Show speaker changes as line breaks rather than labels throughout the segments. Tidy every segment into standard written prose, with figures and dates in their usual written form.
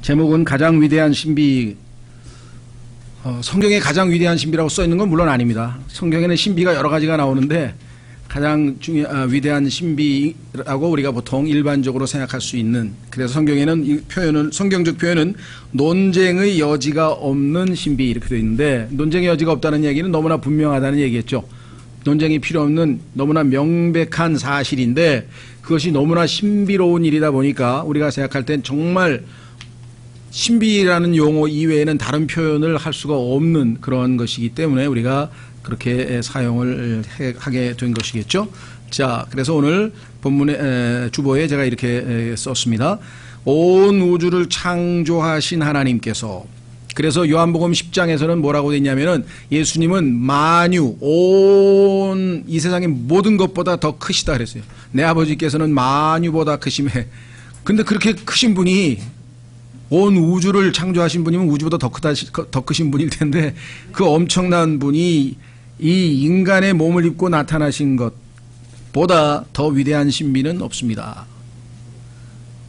제목은 가장 위대한 신비. 성경에 가장 위대한 신비라고 써 있는 건 물론 아닙니다. 성경에는 신비가 여러 가지가 나오는데 가장 위대한 신비라고 우리가 보통 일반적으로 생각할 수 있는, 그래서 성경에는 이 표현은, 성경적 표현은 논쟁의 여지가 없는 신비 이렇게 되어 있는데, 논쟁의 여지가 없다는 얘기는 너무나 분명하다는 얘기겠죠. 논쟁이 필요 없는 너무나 명백한 사실인데 그것이 너무나 신비로운 일이다 보니까 우리가 생각할 땐 정말 신비라는 용어 이외에는 다른 표현을 할 수가 없는 그런 것이기 때문에 우리가 그렇게 사용을 하게 된 것이겠죠. 자, 그래서 오늘 본문의 주보에 제가 이렇게 썼습니다. 온 우주를 창조하신 하나님께서, 그래서 요한복음 10장에서는 뭐라고 됐냐면은 예수님은 만유, 온 이 세상의 모든 것보다 더 크시다 그랬어요. 내 아버지께서는 만유보다 크심에, 근데 그렇게 크신 분이, 온 우주를 창조하신 분이면 우주보다 더 크신 분일 텐데 그 엄청난 분이 이 인간의 몸을 입고 나타나신 것보다 더 위대한 신비는 없습니다.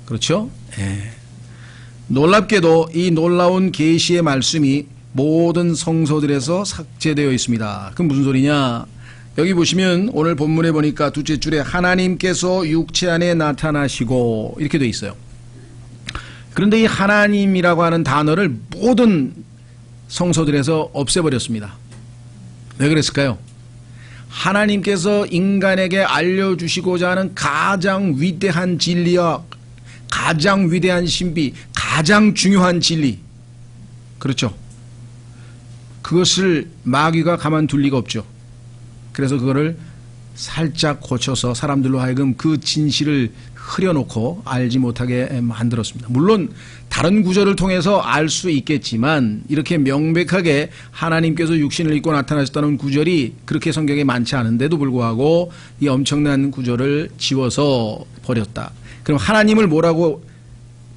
그렇죠? 예. 놀랍게도 이 놀라운 계시의 말씀이 모든 성서들에서 삭제되어 있습니다. 그럼 무슨 소리냐? 여기 보시면 오늘 본문에 보니까 둘째 줄에 하나님께서 육체 안에 나타나시고 이렇게 되어 있어요. 그런데 이 하나님이라고 하는 단어를 모든 성서들에서 없애버렸습니다. 왜 그랬을까요? 하나님께서 인간에게 알려주시고자 하는 가장 위대한 진리와 가장 위대한 신비, 가장 중요한 진리, 그렇죠? 그것을 마귀가 가만둘 리가 없죠. 그래서 그거를 살짝 고쳐서 사람들로 하여금 그 진실을 흐려놓고 알지 못하게 만들었습니다. 물론 다른 구절을 통해서 알 수 있겠지만 이렇게 명백하게 하나님께서 육신을 입고 나타나셨다는 구절이 그렇게 성경에 많지 않은데도 불구하고 이 엄청난 구절을 지워서 버렸다. 그럼 하나님을 뭐라고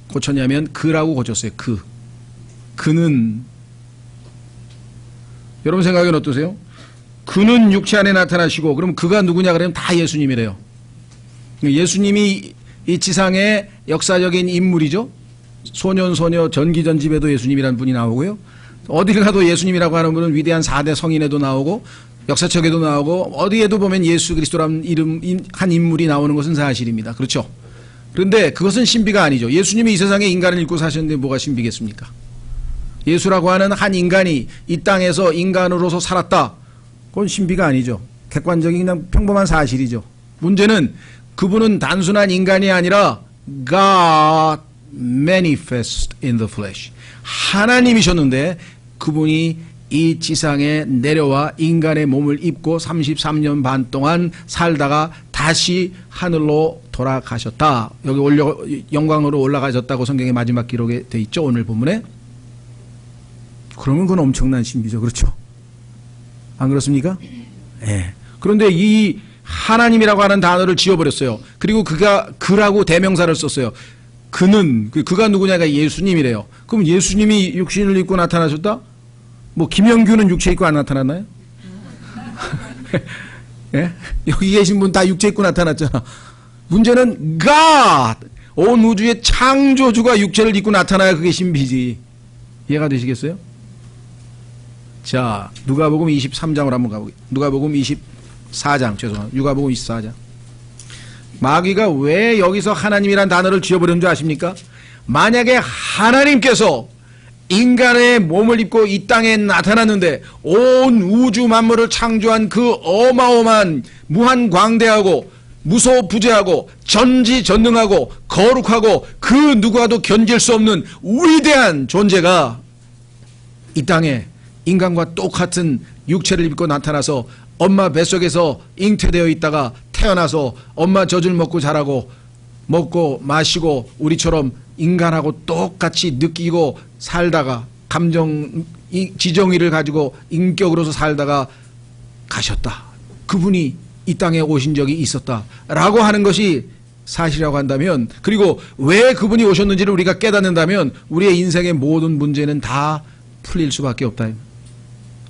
고쳤냐면 그라고 고쳤어요. 그는, 여러분 생각엔 어떠세요? 그는 육체 안에 나타나시고, 그럼 그가 누구냐 그러면 다 예수님이래요. 예수님이 이 지상의 역사적인 인물이죠. 소년소녀 전기전집에도 예수님이라는 분이 나오고요. 어딜 가도 예수님이라고 하는 분은 위대한 4대 성인에도 나오고 역사책에도 나오고 어디에도 보면 예수 그리스도라는 이름 한 인물이 나오는 것은 사실입니다. 그렇죠? 그런데 그것은 신비가 아니죠. 예수님이 이 세상에 인간을 입고 사셨는데 뭐가 신비겠습니까? 예수라고 하는 한 인간이 이 땅에서 인간으로서 살았다. 그건 신비가 아니죠. 객관적인 그냥 평범한 사실이죠. 문제는 그분은 단순한 인간이 아니라 God manifest in the flesh. 하나님이셨는데 그분이 이 지상에 내려와 인간의 몸을 입고 33년 반 동안 살다가 다시 하늘로 돌아가셨다. 여기 영광으로 올라가셨다고 성경의 마지막 기록에 돼 있죠. 오늘 본문에. 그러면 그건 엄청난 신비죠. 그렇죠? 안 그렇습니까? 예. 그런데 이 하나님이라고 하는 단어를 지워버렸어요. 그리고 그라고 대명사를 썼어요. 그가 누구냐가 예수님이래요. 그럼 예수님이 육신을 입고 나타나셨다? 뭐 김영규는 육체 입고 안 나타났나요? 예? 여기 계신 분 다 육체 입고 나타났잖아. 문제는 God, 온 우주의 창조주가 육체를 입고 나타나야 그게 신비지. 이해가 되시겠어요? 자, 누가복음 23장으로 한번 가보겠습니다. 누가복음 24장, 죄송합니다. 누가복음 24장. 마귀가 왜 여기서 하나님이란 단어를 지워버리는 줄 아십니까? 만약에 하나님께서 인간의 몸을 입고 이 땅에 나타났는데 온 우주 만물을 창조한 그 어마어마한 무한 광대하고 무소부재하고 전지전능하고 거룩하고 그 누구와도 견질 수 없는 위대한 존재가 이 땅에 인간과 똑같은 육체를 입고 나타나서 엄마 뱃속에서 잉태되어 있다가 태어나서 엄마 젖을 먹고 자라고 먹고 마시고 우리처럼 인간하고 똑같이 느끼고 살다가 지정의를 가지고 인격으로서 살다가 가셨다. 그분이 이 땅에 오신 적이 있었다라고 하는 것이 사실이라고 한다면, 그리고 왜 그분이 오셨는지를 우리가 깨닫는다면 우리의 인생의 모든 문제는 다 풀릴 수밖에 없다.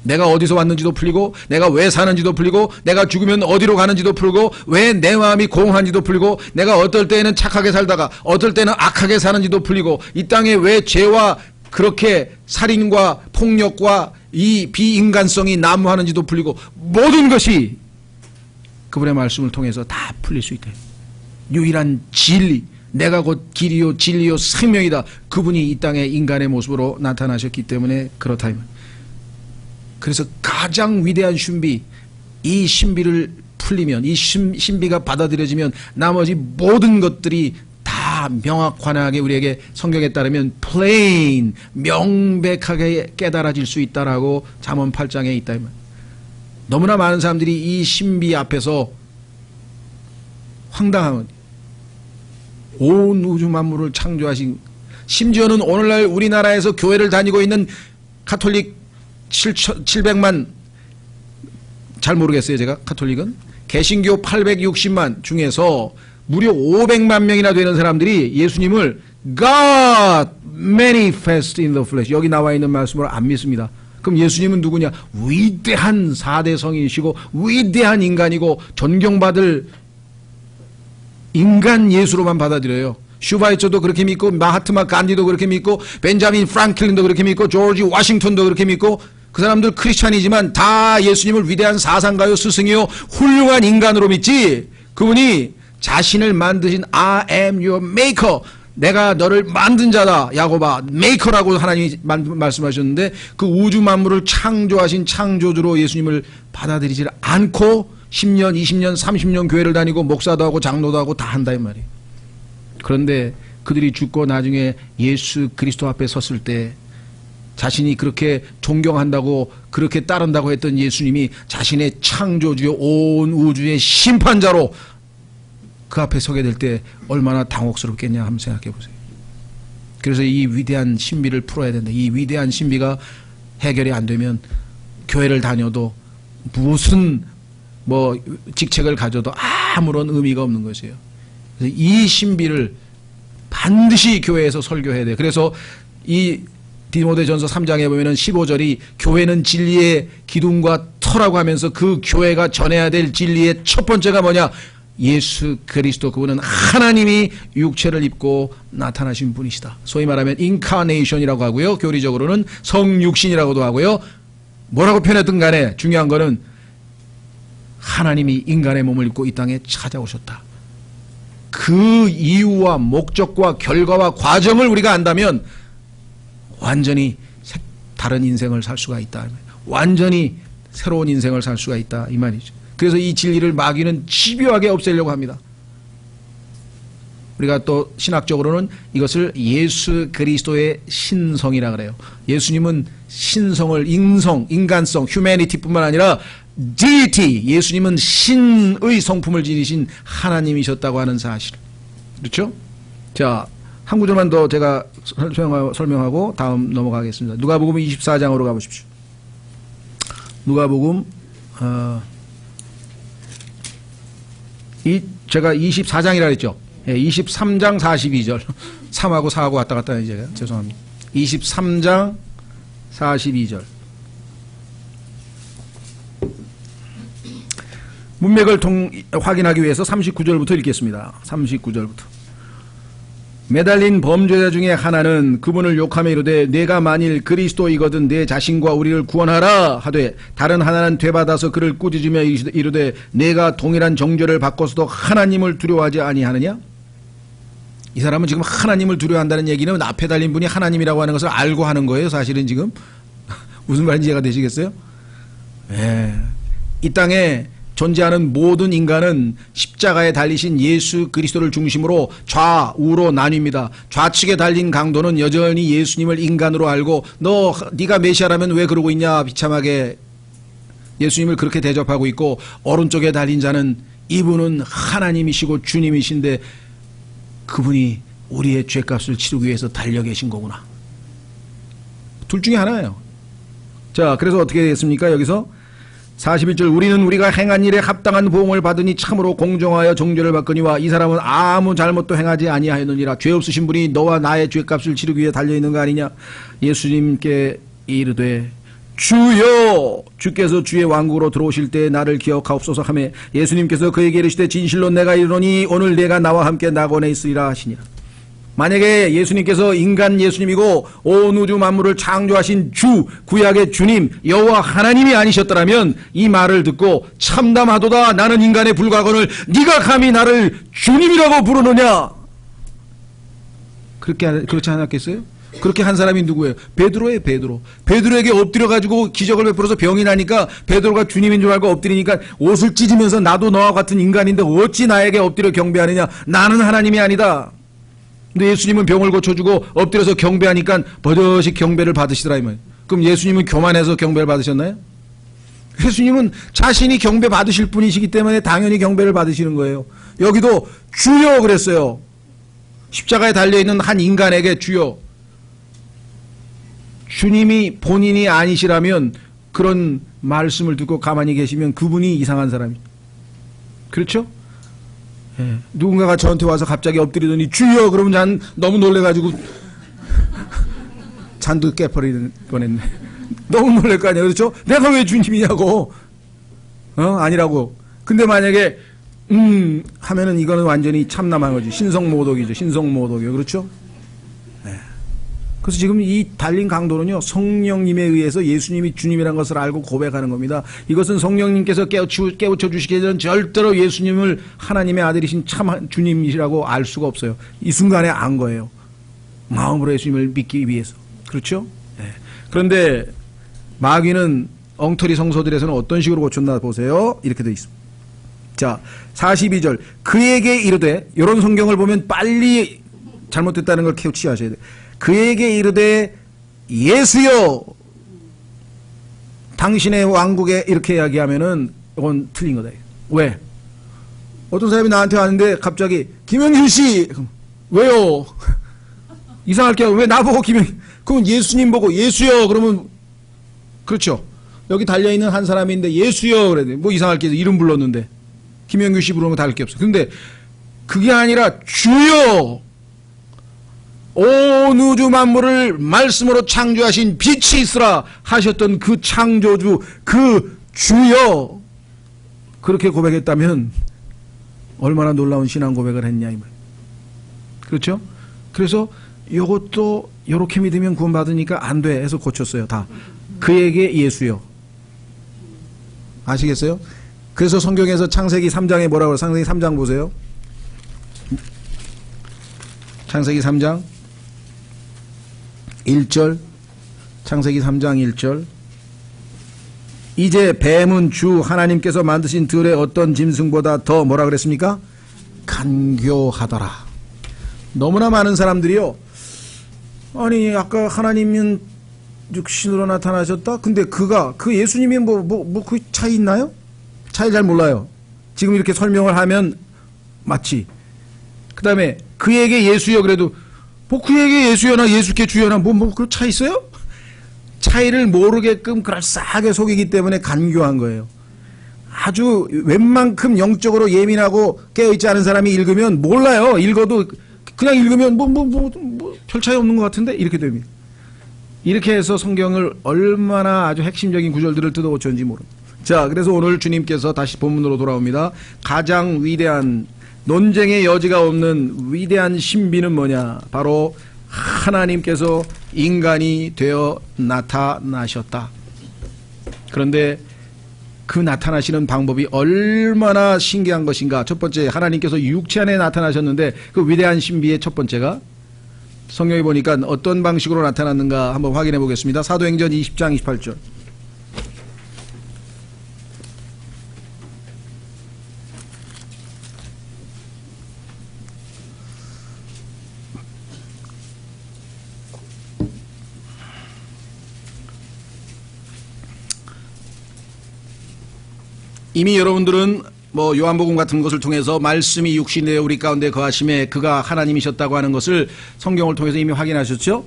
내가 어디서 왔는지도 풀리고 내가 왜 사는지도 풀리고 내가 죽으면 어디로 가는지도 풀고 왜 내 마음이 공허한지도 풀리고 내가 어떨 때에는 착하게 살다가 어떨 때는 악하게 사는지도 풀리고 이 땅에 왜 죄와 그렇게 살인과 폭력과 이 비인간성이 난무하는지도 풀리고 모든 것이 그분의 말씀을 통해서 다 풀릴 수 있다. 유일한 진리, 내가 곧 길이요 진리요 생명이다. 그분이 이 땅에 인간의 모습으로 나타나셨기 때문에 그렇다. 그래서 가장 위대한 신비, 이 신비를 풀리면, 이 신비가 받아들여지면 나머지 모든 것들이 다 명확하게 우리에게 성경에 따르면 plain, 명백하게 깨달아질 수 있다라고 잠언 8장에 있다. 너무나 많은 사람들이 이 신비 앞에서 황당한, 온 우주 만물을 창조하신, 심지어는 오늘날 우리나라에서 교회를 다니고 있는 카톨릭 700만, 잘 모르겠어요 제가 카톨릭은, 개신교 860만 중에서 무려 500만 명이나 되는 사람들이 예수님을 God manifest in the flesh, 여기 나와 있는 말씀으로 안 믿습니다. 그럼 예수님은 누구냐? 위대한 4대 성인이시고 위대한 인간이고 존경받을 인간 예수로만 받아들여요. 슈바이처도 그렇게 믿고 마하트마 간디도 그렇게 믿고 벤자민 프랑클린도 그렇게 믿고 조지 워싱턴도 그렇게 믿고 그 사람들 크리스찬이지만 다 예수님을 위대한 사상가요 스승이요 훌륭한 인간으로 믿지, 그분이 자신을 만드신 I am your maker, 내가 너를 만든 자다, 야고바 메이커라고 하나님이 말씀하셨는데 그 우주 만물을 창조하신 창조주로 예수님을 받아들이지 않고 10년, 20년, 30년 교회를 다니고 목사도 하고 장로도 하고 다 한다 이 말이에요. 그런데 그들이 죽고 나중에 예수 그리스도 앞에 섰을 때 자신이 그렇게 존경한다고 그렇게 따른다고 했던 예수님이 자신의 창조주요 온 우주의 심판자로 그 앞에 서게 될 때 얼마나 당혹스럽겠냐 한번 생각해 보세요. 그래서 이 위대한 신비를 풀어야 된다. 이 위대한 신비가 해결이 안 되면 교회를 다녀도 무슨 뭐 직책을 가져도 아무런 의미가 없는 것이에요. 그래서 이 신비를 반드시 교회에서 설교해야 돼요. 그래서 이 디모데전서 3장에 보면은 15절이 교회는 진리의 기둥과 터라고 하면서 그 교회가 전해야 될 진리의 첫 번째가 뭐냐? 예수 그리스도, 그분은 하나님이 육체를 입고 나타나신 분이시다. 소위 말하면 인카네이션이라고 하고요. 교리적으로는 성육신이라고도 하고요. 뭐라고 표현했든 간에 중요한 거는 하나님이 인간의 몸을 입고 이 땅에 찾아오셨다. 그 이유와 목적과 결과와 과정을 우리가 안다면 완전히 다른 인생을 살 수가 있다. 완전히 새로운 인생을 살 수가 있다 이 말이죠. 그래서 이 진리를 마귀는 집요하게 없애려고 합니다. 우리가 또 신학적으로는 이것을 예수 그리스도의 신성이라 그래요. 예수님은 신성을, 인간성, 휴머니티뿐만 아니라 deity, 예수님은 신의 성품을 지니신 하나님이셨다고 하는 사실. 그렇죠? 자, 한 구절만 더 제가 설명하고 다음 넘어가겠습니다. 누가복음 24장으로 가보십시오. 누가복음 제가 24장이라 그랬죠. 예, 23장 42절 3하고 4하고 왔다 갔다 이제 죄송합니다. 23장 42절 문맥을 확인하기 위해서 39절부터 읽겠습니다. 39절부터 매달린 범죄자 중에 하나는 그분을 욕하며 이르되 내가 만일 그리스도이거든 내 자신과 우리를 구원하라 하되 다른 하나는 되받아서 그를 꾸짖으며 이르되 내가 동일한 정죄를 받고서도 하나님을 두려워하지 아니하느냐? 이 사람은 지금 하나님을 두려워한다는 얘기는 앞에 달린 분이 하나님이라고 하는 것을 알고 하는 거예요. 사실은 지금 무슨 말인지 이해가 되시겠어요? 예. 이 땅에 존재하는 모든 인간은 십자가에 달리신 예수 그리스도를 중심으로 좌우로 나뉩니다. 좌측에 달린 강도는 여전히 예수님을 인간으로 알고 네가 메시아라면 왜 그러고 있냐 비참하게 예수님을 그렇게 대접하고 있고, 오른쪽에 달린 자는 이분은 하나님이시고 주님이신데 그분이 우리의 죄값을 치르기 위해서 달려 계신 거구나. 둘 중에 하나예요. 자, 그래서 어떻게 되겠습니까? 여기서 41절 우리는 우리가 행한 일에 합당한 보응을 받으니 참으로 공정하여 정죄를 받거니와 이 사람은 아무 잘못도 행하지 아니하였느니라. 죄 없으신 분이 너와 나의 죄값을 치르기 위해 달려있는 거 아니냐. 예수님께 이르되 주여, 주께서 주의 왕국으로 들어오실 때 나를 기억하옵소서 하며 예수님께서 그에게 이르시되 진실로 내가 이르노니 오늘 내가 나와 함께 낙원에 있으리라 하시니라. 만약에 예수님께서 인간 예수님이고 온 우주 만물을 창조하신 주, 구약의 주님, 여호와 하나님이 아니셨더라면 이 말을 듣고 참담하도다, 나는 인간에 불과하거늘 네가 감히 나를 주님이라고 부르느냐. 그렇지 않았겠어요? 그렇게 한 사람이 누구예요? 베드로예요. 베드로에게 엎드려가지고 기적을 베풀어서 병이 나니까 베드로가 주님인 줄 알고 엎드리니까 옷을 찢으면서 나도 너와 같은 인간인데 어찌 나에게 엎드려 경배하느냐, 나는 하나님이 아니다. 근데 예수님은 병을 고쳐주고 엎드려서 경배하니까 버젓이 경배를 받으시더라 이 말이에요. 그럼 예수님은 교만해서 경배를 받으셨나요? 예수님은 자신이 경배 받으실 분이시기 때문에 당연히 경배를 받으시는 거예요. 여기도 주여 그랬어요. 십자가에 달려있는 한 인간에게 주여. 주님이 본인이 아니시라면 그런 말씀을 듣고 가만히 계시면 그분이 이상한 사람이에요. 그렇죠? 예. 누군가가 저한테 와서 갑자기 엎드리더니 주여 그러면 난 너무 놀래가지고 잔도 깨버리는 뻔했네. 너무 놀랄 거 아니에요. 그렇죠? 내가 왜 주님이냐고. 아니라고. 근데 만약에 하면은 이거는 완전히 참남한 거지. 신성모독이죠. 신성모독이요. 그렇죠? 네. 그래서 지금 이 달린 강도는요, 성령님에 의해서 예수님이 주님이라는 것을 알고 고백하는 겁니다. 이것은 성령님께서 깨우쳐 주시기 전에 절대로 예수님을 하나님의 아들이신 참 주님이시라고 알 수가 없어요. 이 순간에 안 거예요. 마음으로 예수님을 믿기 위해서. 그렇죠? 네. 그런데 마귀는 엉터리 성서들에서는 어떤 식으로 고쳤나 보세요. 이렇게 되어 있습니다. 자, 42절. 그에게 이르되, 이런 성경을 보면 빨리 잘못됐다는 걸 캐치하셔야 돼요. 그에게 이르되 예수여 당신의 왕국에, 이렇게 이야기하면은 이건 틀린 거다. 왜? 어떤 사람이 나한테 왔는데 갑자기 김영균 씨 왜요? 이상할 게 왜 나보고 그럼 예수님 보고 예수여 그러면 그렇죠. 여기 달려있는 한 사람인데 예수여 그래. 뭐 이상할 게 이름 불렀는데 김영균 씨 부르는 거 다를 게 없어. 근데 그게 아니라 주여, 온 우주 만물을 말씀으로 창조하신 빛이 있으라 하셨던 그 창조주, 그 주여, 그렇게 고백했다면 얼마나 놀라운 신앙 고백을 했냐 이 말. 그렇죠? 그래서 이것도 이렇게 믿으면 구원받으니까 안 돼 해서 고쳤어요. 다 그에게 예수여. 아시겠어요? 그래서 성경에서 창세기 3장에 뭐라고 해요? 창세기 3장 보세요. 창세기 3장 1절, 창세기 3장 1절. 이제 뱀은 주 하나님께서 만드신 들의 어떤 짐승보다 더 뭐라 그랬습니까? 간교하더라. 너무나 많은 사람들이요, 아니 아까 하나님은 육신으로 나타나셨다? 근데 그 예수님이 그 차이 있나요? 차이 잘 몰라요. 지금 이렇게 설명을 하면 맞지. 그 다음에 그에게 예수여 그래도 뭐 그에게 예수여나 예수께 주여나 그 차이 있어요? 차이를 모르게끔 그럴싸하게 속이기 때문에 간교한 거예요. 아주 웬만큼 영적으로 예민하고 깨어있지 않은 사람이 읽으면 몰라요. 읽어도 그냥 읽으면 별 차이 없는 것 같은데 이렇게 됩니다. 이렇게 해서 성경을 얼마나 아주 핵심적인 구절들을 뜯어 고쳤는지 모릅니다. 자, 그래서 오늘 주님께서 다시 본문으로 돌아옵니다. 가장 위대한, 논쟁의 여지가 없는 위대한 신비는 뭐냐? 바로 하나님께서 인간이 되어 나타나셨다. 그런데 그 나타나시는 방법이 얼마나 신기한 것인가. 첫 번째, 하나님께서 육체 안에 나타나셨는데 그 위대한 신비의 첫 번째가 성경에 보니까 어떤 방식으로 나타났는가 한번 확인해 보겠습니다. 사도행전 20장 28절. 이미 여러분들은 뭐 요한복음 같은 것을 통해서 말씀이 육신이 되어 우리 가운데 거하심에 그가 하나님이셨다고 하는 것을 성경을 통해서 이미 확인하셨죠?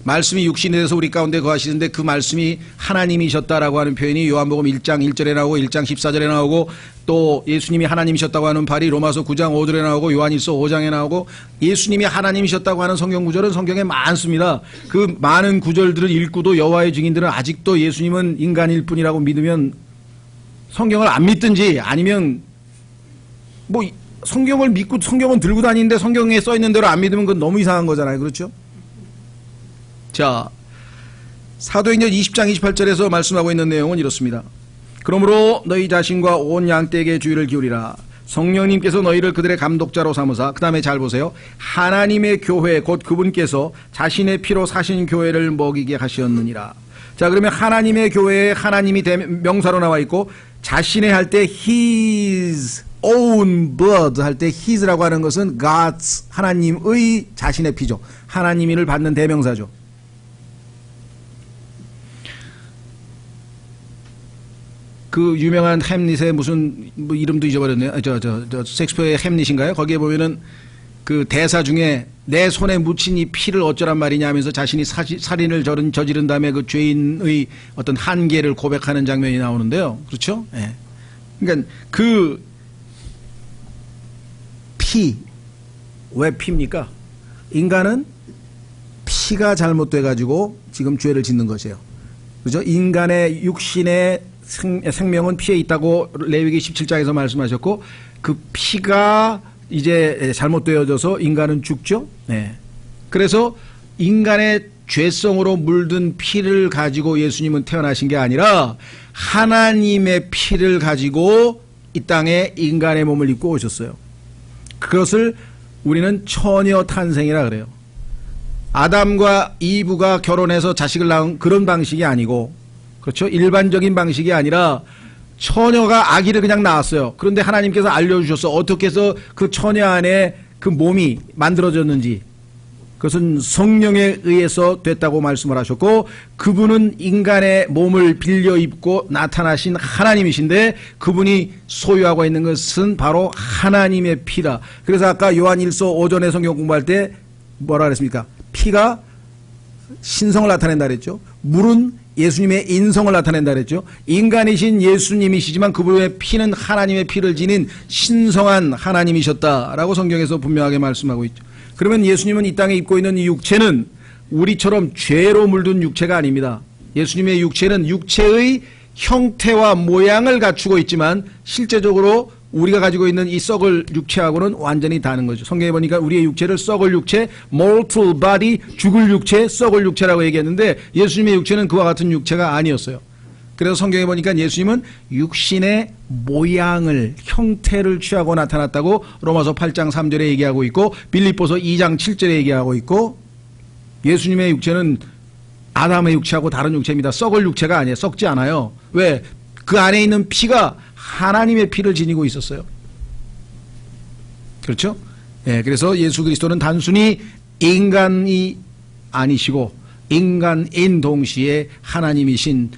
말씀이 육신이 돼서 우리 가운데 거하시는데 그 말씀이 하나님이셨다라고 하는 표현이 요한복음 1장 1절에 나오고 1장 14절에 나오고 또 예수님이 하나님이셨다고 하는 발이 로마서 9장 5절에 나오고 요한일서 5장에 나오고 예수님이 하나님이셨다고 하는 성경 구절은 성경에 많습니다. 그 많은 구절들을 읽고도 여호와의 증인들은 아직도 예수님은 인간일 뿐이라고 믿으면 성경을 안 믿든지 아니면 뭐 성경을 믿고 성경은 들고 다니는데 성경에 써 있는 대로 안 믿으면 그건 너무 이상한 거잖아요. 그렇죠? 자, 사도행전 20장 28절에서 말씀하고 있는 내용은 이렇습니다. 그러므로 너희 자신과 온 양떼에게 주의를 기울이라. 성령님께서 너희를 그들의 감독자로 삼으사, 그 다음에 잘 보세요. 하나님의 교회 곧 그분께서 자신의 피로 사신 교회를 먹이게 하셨느니라. 자, 그러면 하나님의 교회에 하나님이 명사로 나와 있고 자신의 할 때 his own blood 할 때 his라고 하는 것은 God's 하나님의 자신의 피죠. 하나님을 받는 대명사죠. 그 유명한 햄릿의 무슨 뭐 이름도 잊어버렸네요. 섹스피어의 햄릿인가요? 거기에 보면은 그 대사 중에 내 손에 묻힌 이 피를 어쩌란 말이냐 하면서 자신이 살인을 저지른 다음에 그 죄인의 어떤 한계를 고백하는 장면이 나오는데요. 그렇죠? 예. 그러니까 그 피, 왜 피입니까? 인간은 피가 잘못돼 가지고 지금 죄를 짓는 것이에요. 그죠? 인간의 육신의 생명은 피에 있다고 레위기 17장에서 말씀하셨고 그 피가 이제 잘못되어져서 인간은 죽죠. 네. 그래서 인간의 죄성으로 물든 피를 가지고 예수님은 태어나신 게 아니라 하나님의 피를 가지고 이 땅에 인간의 몸을 입고 오셨어요. 그것을 우리는 처녀 탄생이라 그래요. 아담과 이브가 결혼해서 자식을 낳은 그런 방식이 아니고, 그렇죠? 일반적인 방식이 아니라 처녀가 아기를 그냥 낳았어요. 그런데 하나님께서 알려주셨어. 어떻게 해서 그 처녀 안에 그 몸이 만들어졌는지. 그것은 성령에 의해서 됐다고 말씀을 하셨고, 그분은 인간의 몸을 빌려 입고 나타나신 하나님이신데 그분이 소유하고 있는 것은 바로 하나님의 피다. 그래서 아까 요한일서 오전에 성경 공부할 때 뭐라 그랬습니까? 피가 신성을 나타낸다 그랬죠. 물은 예수님의 인성을 나타낸다 그랬죠. 인간이신 예수님이시지만 그분의 피는 하나님의 피를 지닌 신성한 하나님이셨다라고 성경에서 분명하게 말씀하고 있죠. 그러면 예수님은 이 땅에 입고 있는 이 육체는 우리처럼 죄로 물든 육체가 아닙니다. 예수님의 육체는 육체의 형태와 모양을 갖추고 있지만 실제적으로 우리가 가지고 있는 이 썩을 육체하고는 완전히 다른 거죠. 성경에 보니까 우리의 육체를 썩을 육체, mortal body, 죽을 육체, 썩을 육체라고 얘기했는데 예수님의 육체는 그와 같은 육체가 아니었어요. 그래서 성경에 보니까 예수님은 육신의 모양을, 형태를 취하고 나타났다고 로마서 8장 3절에 얘기하고 있고 빌립보서 2장 7절에 얘기하고 있고 예수님의 육체는 아담의 육체하고 다른 육체입니다. 썩을 육체가 아니에요. 썩지 않아요. 왜? 그 안에 있는 피가 하나님의 피를 지니고 있었어요. 그렇죠? 예, 그래서 예수 그리스도는 단순히 인간이 아니시고 인간인 동시에 하나님이신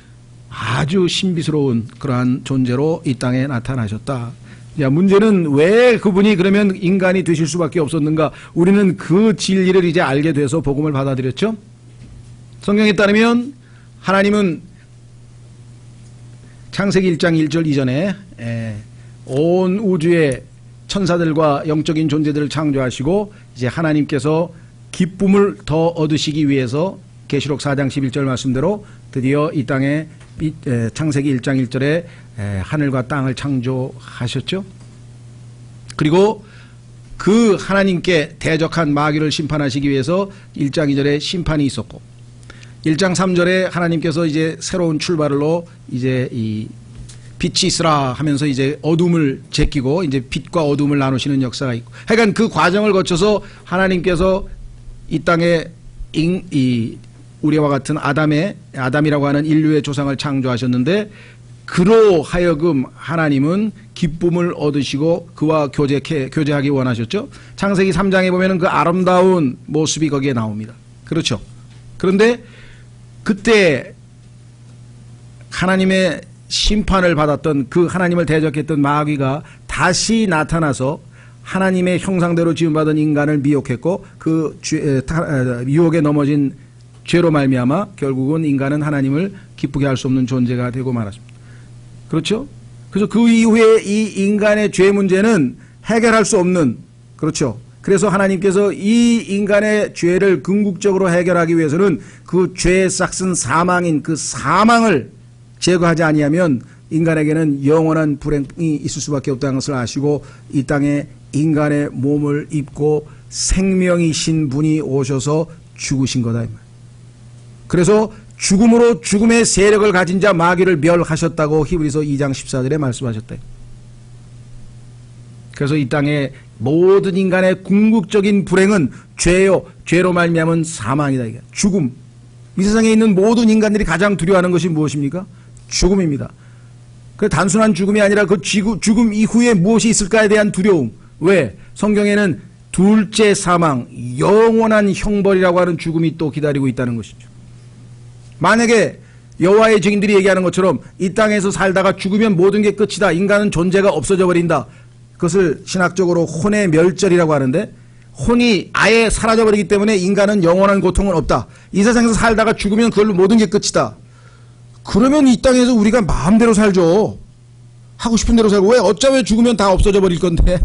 아주 신비스러운 그러한 존재로 이 땅에 나타나셨다. 야, 문제는 왜 그분이 그러면 인간이 되실 수밖에 없었는가? 우리는 그 진리를 이제 알게 돼서 복음을 받아들였죠. 성경에 따르면 하나님은 창세기 1장 1절 이전에 온 우주의 천사들과 영적인 존재들을 창조하시고 이제 하나님께서 기쁨을 더 얻으시기 위해서 계시록 4장 11절 말씀대로 드디어 이 땅에 창세기 1장 1절에 하늘과 땅을 창조하셨죠. 그리고 그 하나님께 대적한 마귀를 심판하시기 위해서 1장 2절에 심판이 있었고 1장 3절에 하나님께서 이제 새로운 출발로 이제 이 빛이 있으라 하면서 이제 어둠을 제끼고 이제 빛과 어둠을 나누시는 역사가 있고 하여간 그 과정을 거쳐서 하나님께서 이 땅에 우리와 같은 아담이라고 하는 인류의 조상을 창조하셨는데 그로 하여금 하나님은 기쁨을 얻으시고 그와 교제하기 원하셨죠. 창세기 3장에 보면은 그 아름다운 모습이 거기에 나옵니다. 그렇죠. 그런데 그때 하나님의 심판을 받았던 그 하나님을 대적했던 마귀가 다시 나타나서 하나님의 형상대로 지음받은 인간을 미혹했고 그 유혹에 넘어진 죄로 말미암아 결국은 인간은 하나님을 기쁘게 할 수 없는 존재가 되고 말았습니다. 그렇죠? 그래서 그 이후에 이 인간의 죄 문제는 해결할 수 없는, 그렇죠? 그래서 하나님께서 이 인간의 죄를 궁극적으로 해결하기 위해서는 그 죄의 싹슨 사망인 그 사망을 제거하지 아니하면 인간에게는 영원한 불행이 있을 수밖에 없다는 것을 아시고 이 땅에 인간의 몸을 입고 생명이신 분이 오셔서 죽으신 거다. 그래서 죽음으로 죽음의 세력을 가진 자 마귀를 멸하셨다고 히브리서 2장 14절에 말씀하셨다. 그래서 이 땅에 모든 인간의 궁극적인 불행은 죄요. 죄로 말미암은 사망이다. 이게 죽음. 이 세상에 있는 모든 인간들이 가장 두려워하는 것이 무엇입니까? 죽음입니다. 그 단순한 죽음이 아니라 그 죽음 이후에 무엇이 있을까에 대한 두려움. 왜? 성경에는 둘째 사망, 영원한 형벌이라고 하는 죽음이 또 기다리고 있다는 것이죠. 만약에 여호와의 증인들이 얘기하는 것처럼 이 땅에서 살다가 죽으면 모든 게 끝이다. 인간은 존재가 없어져 버린다. 그것을 신학적으로 혼의 멸절이라고 하는데, 혼이 아예 사라져버리기 때문에 인간은 영원한 고통은 없다. 이 세상에서 살다가 죽으면 그걸로 모든 게 끝이다. 그러면 이 땅에서 우리가 마음대로 살죠. 하고 싶은 대로 살고. 왜? 어차피 죽으면 다 없어져 버릴 건데.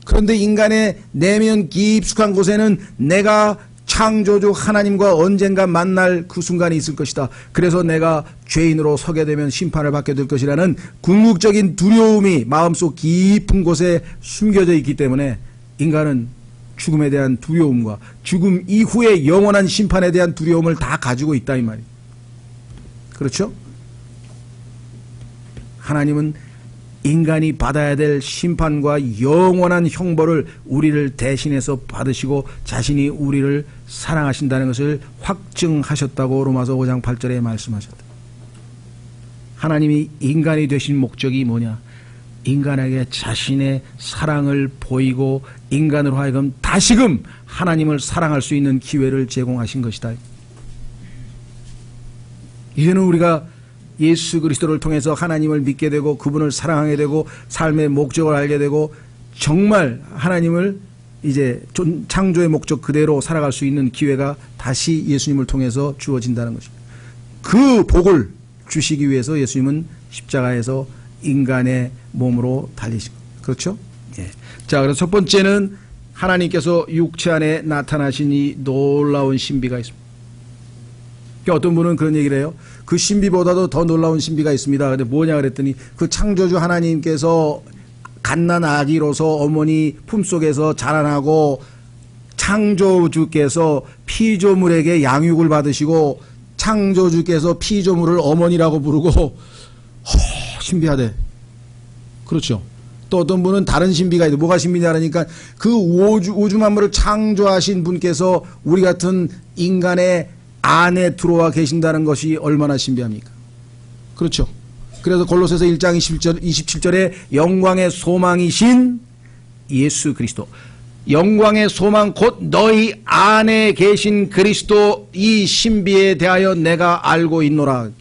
그런데 인간의 내면 깊숙한 곳에는 내가 창조주 하나님과 언젠가 만날 그 순간이 있을 것이다. 그래서 내가 죄인으로 서게 되면 심판을 받게 될 것이라는 궁극적인 두려움이 마음속 깊은 곳에 숨겨져 있기 때문에 인간은 죽음에 대한 두려움과 죽음 이후의 영원한 심판에 대한 두려움을 다 가지고 있다 이 말이에요. 그렇죠? 하나님은 인간이 받아야 될 심판과 영원한 형벌을 우리를 대신해서 받으시고 자신이 우리를 사랑하신다는 것을 확증하셨다고 로마서 5장 8절에 말씀하셨다. 하나님이 인간이 되신 목적이 뭐냐? 인간에게 자신의 사랑을 보이고 인간으로 하여금 다시금 하나님을 사랑할 수 있는 기회를 제공하신 것이다. 이제는 우리가 예수 그리스도를 통해서 하나님을 믿게 되고 그분을 사랑하게 되고 삶의 목적을 알게 되고 정말 하나님을 이제 창조의 목적 그대로 살아갈 수 있는 기회가 다시 예수님을 통해서 주어진다는 것입니다. 그 복을 주시기 위해서 예수님은 십자가에서 인간의 몸으로 달리신 것. 그렇죠? 예. 자, 그래서 첫 번째는 하나님께서 육체 안에 나타나신 이 놀라운 신비가 있습니다. 어떤 분은 그런 얘기를 해요. 그 신비보다도 더 놀라운 신비가 있습니다. 근데 뭐냐 그랬더니 그 창조주 하나님께서 갓난 아기로서 어머니 품속에서 자라나고 창조주께서 피조물에게 양육을 받으시고 창조주께서 피조물을 어머니라고 부르고 신비하대. 그렇죠. 또 어떤 분은 다른 신비가 있고 뭐가 신비냐 그러니까 그 우주 만물을 창조하신 분께서 우리 같은 인간의 안에 들어와 계신다는 것이 얼마나 신비합니까? 그렇죠. 그래서 골로새서 1장 27절에 영광의 소망이신 예수 그리스도, 영광의 소망 곧 너희 안에 계신 그리스도, 이 신비에 대하여 내가 알고 있노라.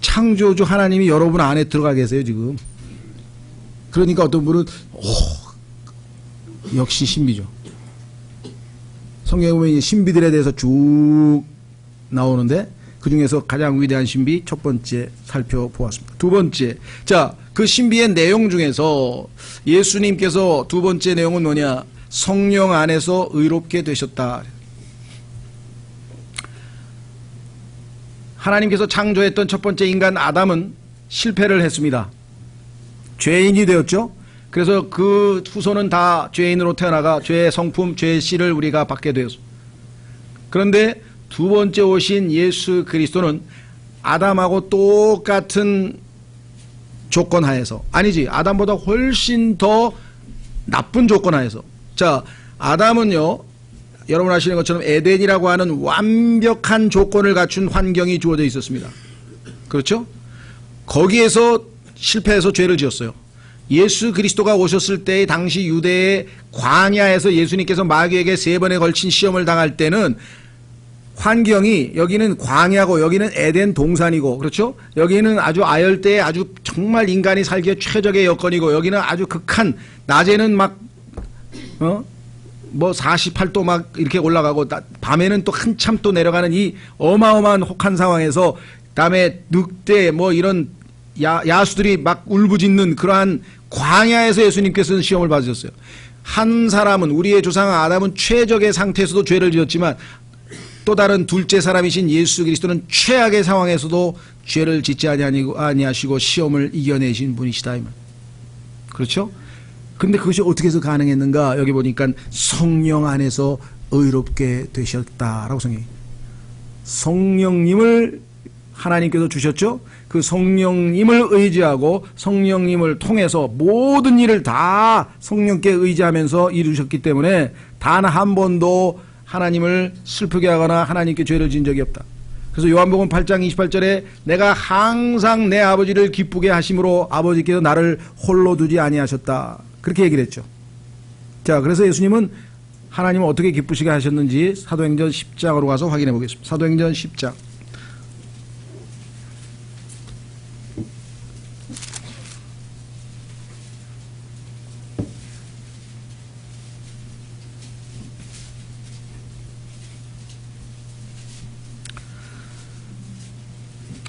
창조주 하나님이 여러분 안에 들어가 계세요 지금. 그러니까 어떤 분은 역시 신비죠. 성경에 보면 신비들에 대해서 쭉 나오는데 그 중에서 가장 위대한 신비 첫 번째 살펴보았습니다. 두 번째, 자, 그 신비의 내용 중에서 예수님께서 두 번째 내용은 뭐냐? 성령 안에서 의롭게 되셨다. 하나님께서 창조했던 첫 번째 인간 아담은 실패를 했습니다. 죄인이 되었죠. 그래서 그 후손은 다 죄인으로 태어나가 죄의 성품, 죄의 씨를 우리가 받게 되었습니다. 그런데 두 번째 오신 예수 그리스도는 아담하고 똑같은 조건 하에서, 아니지, 아담보다 훨씬 더 나쁜 조건 하에서. 자, 아담은요, 여러분 아시는 것처럼 에덴이라고 하는 완벽한 조건을 갖춘 환경이 주어져 있었습니다. 그렇죠? 거기에서 실패해서 죄를 지었어요. 예수 그리스도가 오셨을 때 당시 유대의 광야에서 예수님께서 마귀에게 3번에 걸친 시험을 당할 때는 환경이, 여기는 광야고 여기는 에덴 동산이고, 그렇죠? 여기는 아주 아열대에 아주 정말 인간이 살기에 최적의 여건이고, 여기는 아주 극한, 낮에는 막 뭐 48도 막 이렇게 올라가고 밤에는 또 한참 또 내려가는 이 어마어마한 혹한 상황에서 그다음에 늑대 뭐 이런 야수들이 막 울부짖는 그러한 광야에서 예수님께서는 시험을 받으셨어요. 한 사람은 우리의 조상 아담은 최적의 상태에서도 죄를 지었지만 또 다른 둘째 사람이신 예수 그리스도는 최악의 상황에서도 죄를 짓지 아니하시고 시험을 이겨내신 분이시다. 그렇죠? 근데 그것이 어떻게 해서 가능했는가? 여기 보니까 성령 안에서 의롭게 되셨다라고 성령님을 하나님께서 주셨죠? 그 성령님을 의지하고 성령님을 통해서 모든 일을 다 성령께 의지하면서 이루셨기 때문에 단 한 번도 하나님을 슬프게 하거나 하나님께 죄를 지은 적이 없다. 그래서 요한복음 8장 28절에 내가 항상 내 아버지를 기쁘게 하심으로 아버지께서 나를 홀로 두지 아니하셨다. 그렇게 얘기를 했죠. 자, 그래서 예수님은 하나님을 어떻게 기쁘시게 하셨는지 사도행전 10장으로 가서 확인해 보겠습니다. 사도행전 10장.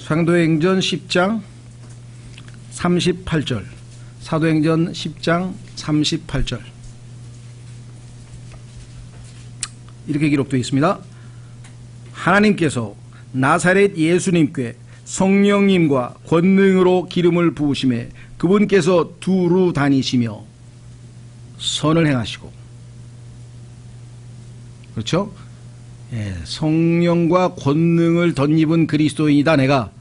사도행전 10장 38절. 사도행전 10장 38절. 이렇게 기록되어 있습니다. 하나님께서 나사렛 예수님께 성령님과 권능으로 기름을 부으심에 그분께서 두루 다니시며 선을 행하시고, 그렇죠? 예, 성령과 권능을 덧입은 그리스도인이다 내가.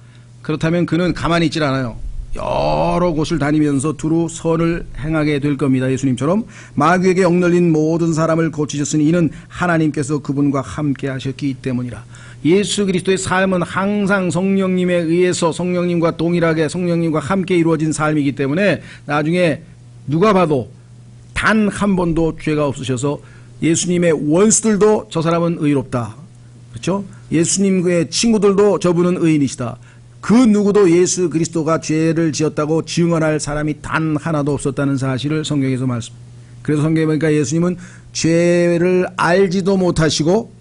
그렇다면 그는 가만히 있질 않아요. 여러 곳을 다니면서 두루 선을 행하게 될 겁니다. 예수님처럼 마귀에게 억눌린 모든 사람을 고치셨으니 이는 하나님께서 그분과 함께 하셨기 때문이라. 예수 그리스도의 삶은 항상 성령님에 의해서 성령님과 동일하게 성령님과 함께 이루어진 삶이기 때문에 나중에 누가 봐도 단 한 번도 죄가 없으셔서 예수님의 원수들도 저 사람은 의롭다. 그렇죠? 예수님의 친구들도 저분은 의인이시다. 그 누구도 예수 그리스도가 죄를 지었다고 증언할 사람이 단 하나도 없었다는 사실을 성경에서 말씀. 그래서 성경에 보니까 예수님은 죄를 알지도 못하시고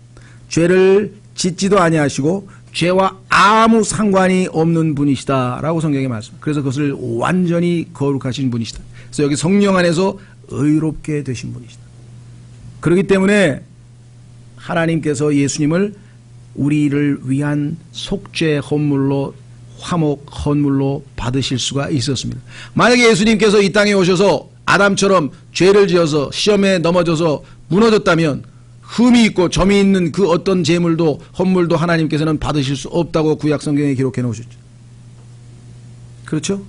죄를 짓지도 아니하시고 죄와 아무 상관이 없는 분이시다라고 성경에 말씀. 그래서 그것을 완전히 거룩하신 분이시다. 그래서 여기 성령 안에서 의롭게 되신 분이시다. 그렇기 때문에 하나님께서 예수님을 우리를 위한 속죄 헌물로 화목 헌물로 받으실 수가 있었습니다. 만약에 예수님께서 이 땅에 오셔서 아담처럼 죄를 지어서 시험에 넘어져서 무너졌다면 흠이 있고 점이 있는 그 어떤 제물도 헌물도 하나님께서는 받으실 수 없다고 구약 성경에 기록해 놓으셨죠. 그렇죠?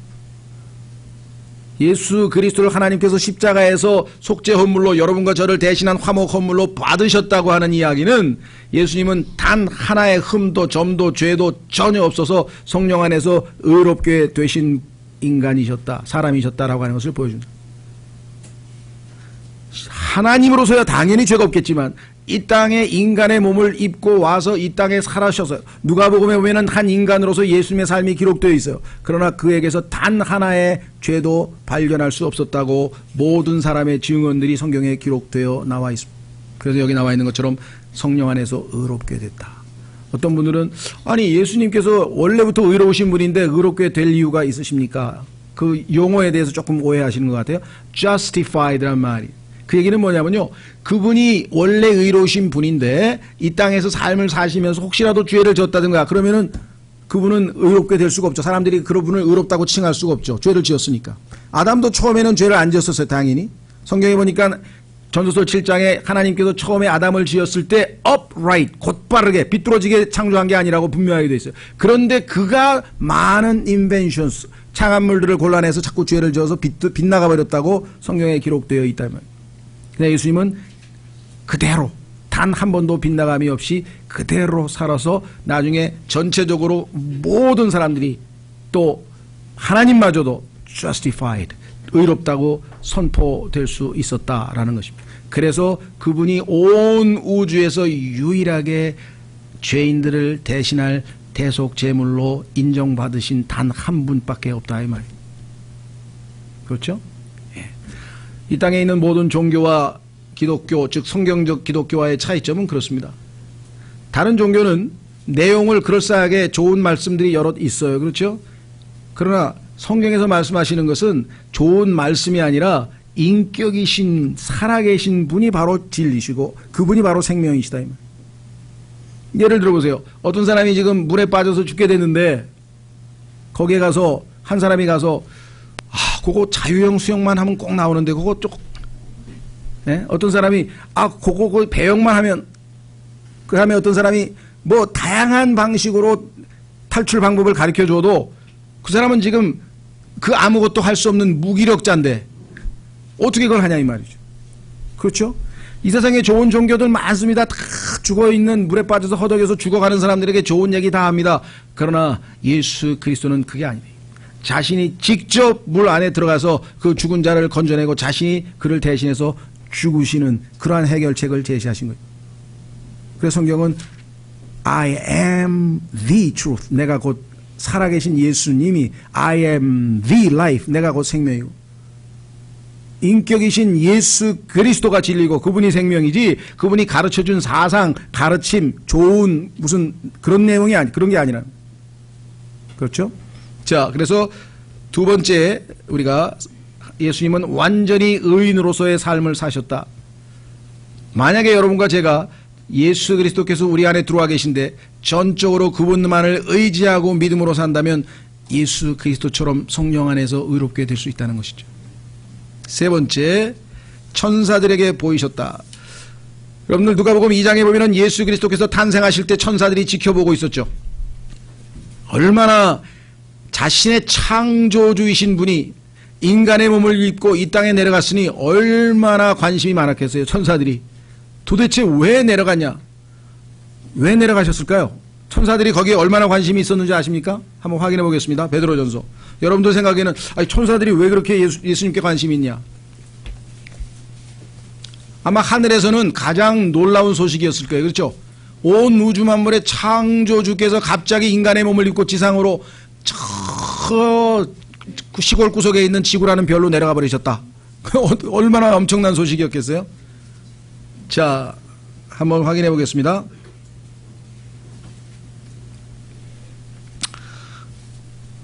예수 그리스도를 하나님께서 십자가에서 속죄 헌물로 여러분과 저를 대신한 화목 헌물로 받으셨다고 하는 이야기는 예수님은 단 하나의 흠도 점도 죄도 전혀 없어서 성령 안에서 의롭게 되신 인간이셨다, 사람이셨다라고 하는 것을 보여준다. 하나님으로서야 당연히 죄가 없겠지만 이 땅에 인간의 몸을 입고 와서 이 땅에 살아셔서 누가복음에 보면은 한 인간으로서 예수님의 삶이 기록되어 있어요. 그러나 그에게서 단 하나의 죄도 발견할 수 없었다고 모든 사람의 증언들이 성경에 기록되어 나와 있습니다. 그래서 여기 나와 있는 것처럼 성령 안에서 의롭게 됐다. 어떤 분들은 아니 예수님께서 원래부터 의로우신 분인데 의롭게 될 이유가 있으십니까? 그 용어에 대해서 조금 오해하시는 것 같아요. justified란 말이. 그 얘기는 뭐냐면요, 그분이 원래 의로우신 분인데 이 땅에서 삶을 사시면서 혹시라도 죄를 졌다든가 그러면은 그분은 의롭게 될 수가 없죠. 사람들이 그분을 의롭다고 칭할 수가 없죠. 죄를 지었으니까. 아담도 처음에는 죄를 안 지었었어요. 당연히. 성경에 보니까 전도서 7장에 하나님께서 처음에 아담을 지었을 때 upright, 곧바르게 비뚤어지게 창조한 게 아니라고 분명하게 되어 있어요. 그런데 그가 많은 inventions, 창안물들을 골라내서 자꾸 죄를 지어서 빗나가 버렸다고 성경에 기록되어 있다. 근데 예수님은 그대로 단 한 번도 빗나감이 없이 그대로 살아서 나중에 전체적으로 모든 사람들이 또 하나님마저도 justified, 의롭다고 선포될 수 있었다라는 것입니다. 그래서 그분이 온 우주에서 유일하게 죄인들을 대신할 대속 제물로 인정받으신 단 한 분밖에 없다 이 말이에요. 그렇죠? 이 땅에 있는 모든 종교와 기독교, 즉 성경적 기독교와의 차이점은 그렇습니다. 다른 종교는 내용을 그럴싸하게 좋은 말씀들이 여럿 있어요. 그렇죠? 그러나 성경에서 말씀하시는 것은 좋은 말씀이 아니라 인격이신 살아계신 분이 바로 진리시고 그분이 바로 생명이시다. 예를 들어보세요. 어떤 사람이 지금 물에 빠져서 죽게 됐는데 거기에 가서 한 사람이 가서 그거 자유형 수영만 하면 꼭 나오는데 그거 좀 어떤 사람이 그거 배영만 하면 그 다음에 어떤 사람이 뭐 다양한 방식으로 탈출 방법을 가르쳐 줘도 그 사람은 지금 그 아무것도 할 수 없는 무기력자인데 어떻게 그걸 하냐 이 말이죠. 그렇죠? 이 세상에 좋은 종교들 많습니다. 다 죽어있는 물에 빠져서 허덕여서 죽어가는 사람들에게 좋은 얘기 다 합니다. 그러나 예수 그리스도는 그게 아니에요. 자신이 직접 물 안에 들어가서 그 죽은 자를 건져내고 자신이 그를 대신해서 죽으시는 그러한 해결책을 제시하신 거예요. 그래서 성경은 I am the truth. 내가 곧 살아계신 예수님이 I am the life. 내가 곧 생명이고 인격이신 예수 그리스도가 진리고 그분이 생명이지 그분이 가르쳐준 사상, 가르침, 좋은 무슨 그런 내용이 그런 게 아니라 그렇죠? 자, 그래서 두 번째 우리가 예수님은 완전히 의인으로서의 삶을 사셨다. 만약에 여러분과 제가 예수 그리스도께서 우리 안에 들어와 계신데 전적으로 그분만을 의지하고 믿음으로 산다면 예수 그리스도처럼 성령 안에서 의롭게 될 수 있다는 것이죠. 세 번째, 천사들에게 보이셨다. 여러분들 누가복음 2장에 보면 예수 그리스도께서 탄생하실 때 천사들이 지켜보고 있었죠. 얼마나 자신의 창조주이신 분이 인간의 몸을 입고 이 땅에 내려갔으니 얼마나 관심이 많았겠어요. 천사들이. 도대체 왜 내려갔냐? 왜 내려가셨을까요? 천사들이 거기에 얼마나 관심이 있었는지 아십니까? 한번 확인해 보겠습니다. 베드로전서. 여러분들 생각에는 천사들이 왜 그렇게 예수님께 관심이 있냐? 아마 하늘에서는 가장 놀라운 소식이었을 거예요. 그렇죠? 온 우주 만물의 창조주께서 갑자기 인간의 몸을 입고 지상으로 저 시골 구석에 있는 지구라는 별로 내려가 버리셨다. 얼마나 엄청난 소식이었겠어요? 자, 한번 확인해 보겠습니다.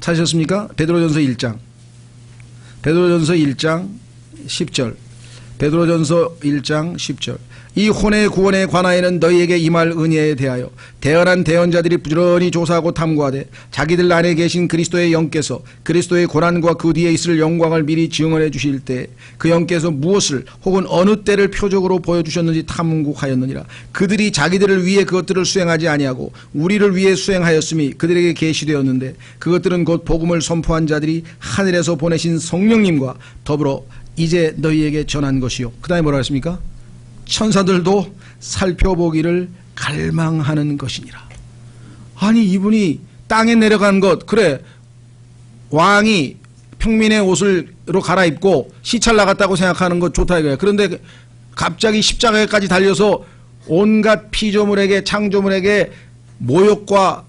찾으셨습니까? 베드로전서 1장. 베드로전서 1장 10절. 베드로전서 1장 10절. 이 혼의 구원에 관하여는 너희에게 임할 은혜에 대하여 대언한 대언자들이 부지런히 조사하고 탐구하되 자기들 안에 계신 그리스도의 영께서 그리스도의 고난과 그 뒤에 있을 영광을 미리 증언해 주실 때 그 영께서 무엇을 혹은 어느 때를 표적으로 보여주셨는지 탐구하였느니라. 그들이 자기들을 위해 그것들을 수행하지 아니하고 우리를 위해 수행하였음이 그들에게 계시되었는데 그것들은 곧 복음을 선포한 자들이 하늘에서 보내신 성령님과 더불어 이제 너희에게 전한 것이요. 그 다음에 뭐라 했습니까? 천사들도 살펴보기를 갈망하는 것이니라. 아니 이분이 땅에 내려간 것, 그래 왕이 평민의 옷으로 갈아입고 시찰 나갔다고 생각하는 것 좋다 이거야. 그런데 갑자기 십자가에까지 달려서 온갖 피조물에게 창조물에게 모욕과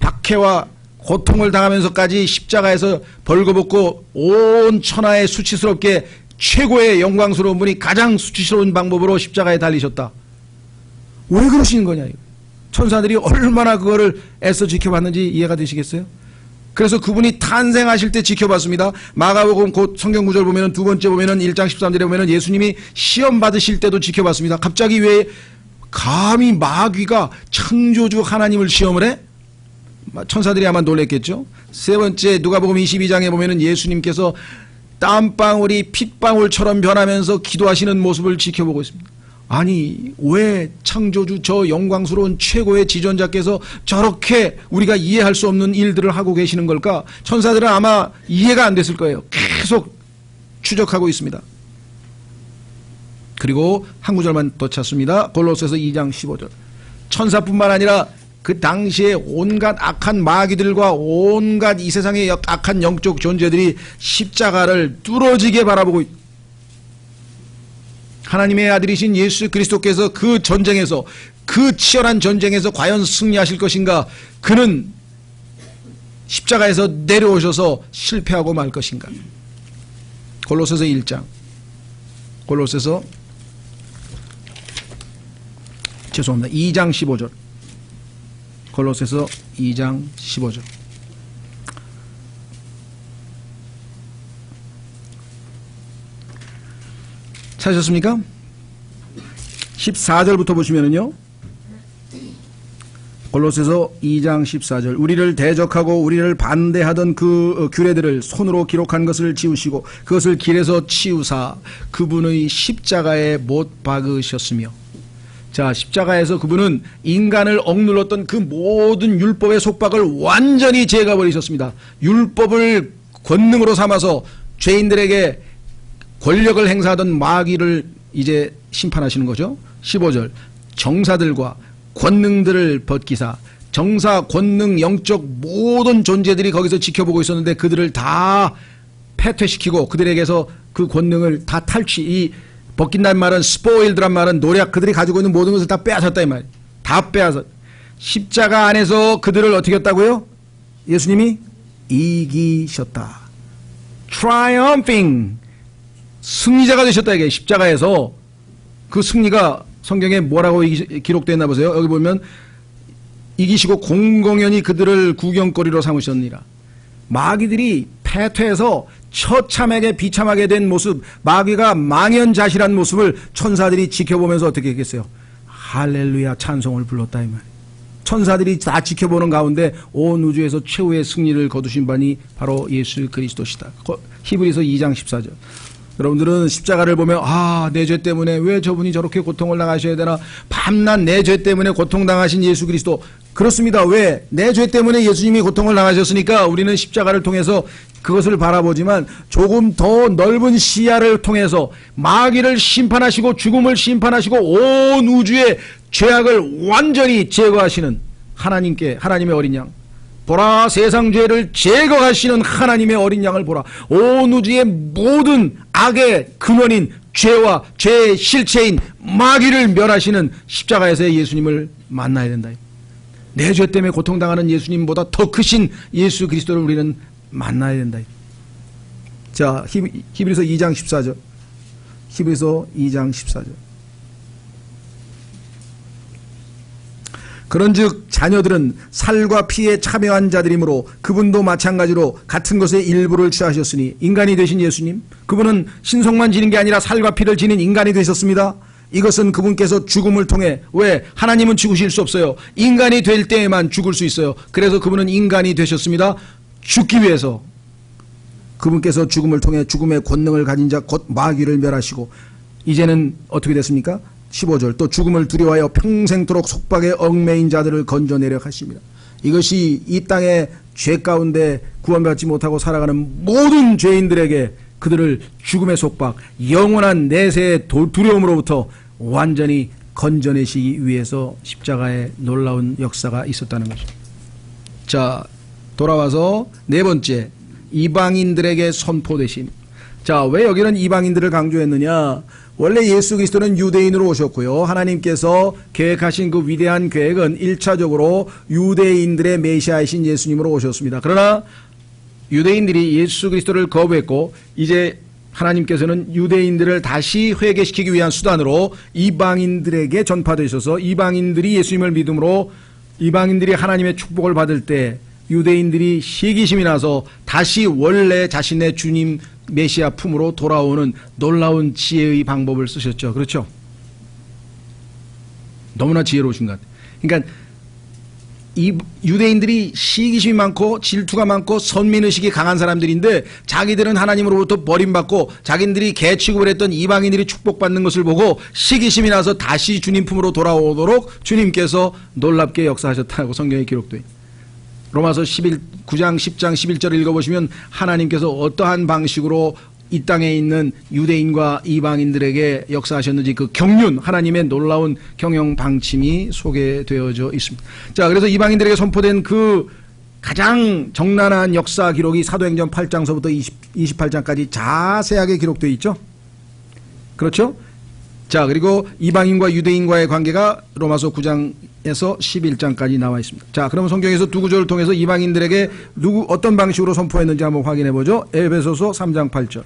박해와 고통을 당하면서까지 십자가에서 벌거벗고 온 천하에 수치스럽게 최고의 영광스러운 분이 가장 수치스러운 방법으로 십자가에 달리셨다. 왜 그러시는 거냐? 천사들이 얼마나 그거를 애써 지켜봤는지 이해가 되시겠어요? 그래서 그분이 탄생하실 때 지켜봤습니다. 마가복음 곧 성경 구절 보면은 두 번째 보면은 1장 13절에 보면은 예수님이 시험 받으실 때도 지켜봤습니다. 갑자기 왜 감히 마귀가 창조주 하나님을 시험을 해? 천사들이 아마 놀랬겠죠. 세 번째 누가복음 22장에 보면은 예수님께서 땀방울이 핏방울처럼 변하면서 기도하시는 모습을 지켜보고 있습니다. 아니 왜 창조주 저 영광스러운 최고의 지존자께서 저렇게 우리가 이해할 수 없는 일들을 하고 계시는 걸까? 천사들은 아마 이해가 안 됐을 거예요. 계속 추적하고 있습니다. 그리고 한 구절만 더 찾습니다. 골로새서 2장 15절. 천사뿐만 아니라 그 당시에 온갖 악한 마귀들과 온갖 이 세상의 악한 영적 존재들이 십자가를 뚫어지게 바라보고 하나님의 아들이신 예수 그리스도께서 그 전쟁에서 그 치열한 전쟁에서 과연 승리하실 것인가? 그는 십자가에서 내려오셔서 실패하고 말 것인가? 골로새서 1장. 골로새서 죄송합니다. 2장 15절. 골로새서 2장 15절. 찾으셨습니까? 14절부터 보시면은요. 골로새서 2장 14절. 우리를 대적하고 우리를 반대하던 그 규례들을 손으로 기록한 것을 지우시고 그것을 길에서 치우사 그분의 십자가에 못 박으셨으며. 자, 십자가에서 그분은 인간을 억눌렀던 그 모든 율법의 속박을 완전히 제거해버리셨습니다. 율법을 권능으로 삼아서 죄인들에게 권력을 행사하던 마귀를 이제 심판하시는 거죠. 15절. 정사들과 권능들을 벗기사, 정사, 권능, 영적 모든 존재들이 거기서 지켜보고 있었는데 그들을 다 패퇴시키고 그들에게서 그 권능을 다 이 벗긴다는 말은 스포일드란 말은 노략, 그들이 가지고 있는 모든 것을 다 빼앗았다 이 말이에요. 다 빼앗았. 십자가 안에서 그들을 어떻게 했다고요? 예수님이 이기셨다. triumphing. 승리자가 되셨다 이게. 십자가에서 그 승리가 성경에 뭐라고 기록되어 있나 보세요. 여기 보면 이기시고 공공연히 그들을 구경거리로 삼으셨느니라. 마귀들이 패퇴해서 처참하게 비참하게 된 모습, 마귀가 망연자실한 모습을 천사들이 지켜보면서 어떻게 했겠어요? 할렐루야 찬송을 불렀다 이 말이에요. 천사들이 다 지켜보는 가운데 온 우주에서 최후의 승리를 거두신 분이 바로 예수 그리스도시다. 히브리서 2장 14절. 여러분들은 십자가를 보면 내 죄 때문에 왜 저분이 저렇게 고통을 당하셔야 되나, 밤낮 내 죄 때문에 고통당하신 예수 그리스도. 그렇습니다. 왜? 내 죄 때문에 예수님이 고통을 당하셨으니까 우리는 십자가를 통해서 그것을 바라보지만 조금 더 넓은 시야를 통해서 마귀를 심판하시고 죽음을 심판하시고 온 우주의 죄악을 완전히 제거하시는 하나님께, 하나님의 어린 양, 보라 세상 죄를 제거하시는 하나님의 어린 양을 보라. 온 우주의 모든 악의 근원인 죄와 죄의 실체인 마귀를 멸하시는 십자가에서의 예수님을 만나야 된다. 내 죄 때문에 고통당하는 예수님보다 더 크신 예수 그리스도를 우리는 만나야 된다. 자, 히브리서 2장 14절. 히브리서 2장 14절. 그런즉 자녀들은 살과 피에 참여한 자들이므로 그분도 마찬가지로 같은 것의 일부를 취하셨으니, 인간이 되신 예수님, 그분은 신성만 지닌 게 아니라 살과 피를 지닌 인간이 되셨습니다. 이것은 그분께서 죽음을 통해, 왜? 하나님은 죽으실 수 없어요. 인간이 될 때에만 죽을 수 있어요. 그래서 그분은 인간이 되셨습니다. 죽기 위해서 그분께서 죽음을 통해 죽음의 권능을 가진 자 곧 마귀를 멸하시고, 이제는 어떻게 됐습니까? 15절. 또 죽음을 두려워하여 평생토록 속박에 얽매인 자들을 건져내려 하십니다. 이것이 이 땅의 죄 가운데 구원받지 못하고 살아가는 모든 죄인들에게 그들을 죽음의 속박, 영원한 내세의 두려움으로부터 완전히 건져내시기 위해서 십자가의 놀라운 역사가 있었다는 것입니다. 자, 돌아와서 네 번째, 이방인들에게 선포되심. 자, 왜 여기는 이방인들을 강조했느냐? 원래 예수 그리스도는 유대인으로 오셨고요. 하나님께서 계획하신 그 위대한 계획은 1차적으로 유대인들의 메시아이신 예수님으로 오셨습니다. 그러나 유대인들이 예수 그리스도를 거부했고, 이제 하나님께서는 유대인들을 다시 회개시키기 위한 수단으로 이방인들에게 전파되셔서 이방인들이 예수님을 믿음으로 이방인들이 하나님의 축복을 받을 때 유대인들이 시기심이 나서 다시 원래 자신의 주님 메시아 품으로 돌아오는 놀라운 지혜의 방법을 쓰셨죠. 그렇죠? 너무나 지혜로우신 것 같아요. 그러니까 이 유대인들이 시기심이 많고 질투가 많고 선민의식이 강한 사람들인데, 자기들은 하나님으로부터 버림받고 자기들이 개 취급을 했던 이방인들이 축복받는 것을 보고 시기심이 나서 다시 주님 품으로 돌아오도록 주님께서 놀랍게 역사하셨다고 성경에 기록되어 있습니다. 로마서 9장 10장 11절을 읽어보시면 하나님께서 어떠한 방식으로 이 땅에 있는 유대인과 이방인들에게 역사하셨는지 그 경륜, 하나님의 놀라운 경영 방침이 소개되어져 있습니다. 자, 그래서 이방인들에게 선포된 그 가장 적나라한 역사 기록이 사도행전 8장서부터 28장까지 자세하게 기록되어 있죠. 그렇죠? 자, 그리고 이방인과 유대인과의 관계가 로마서 9장에서 11장까지 나와 있습니다. 자, 그러면 성경에서 두 구절을 통해서 이방인들에게 어떤 방식으로 선포했는지 한번 확인해 보죠. 에베소서 3장 8절.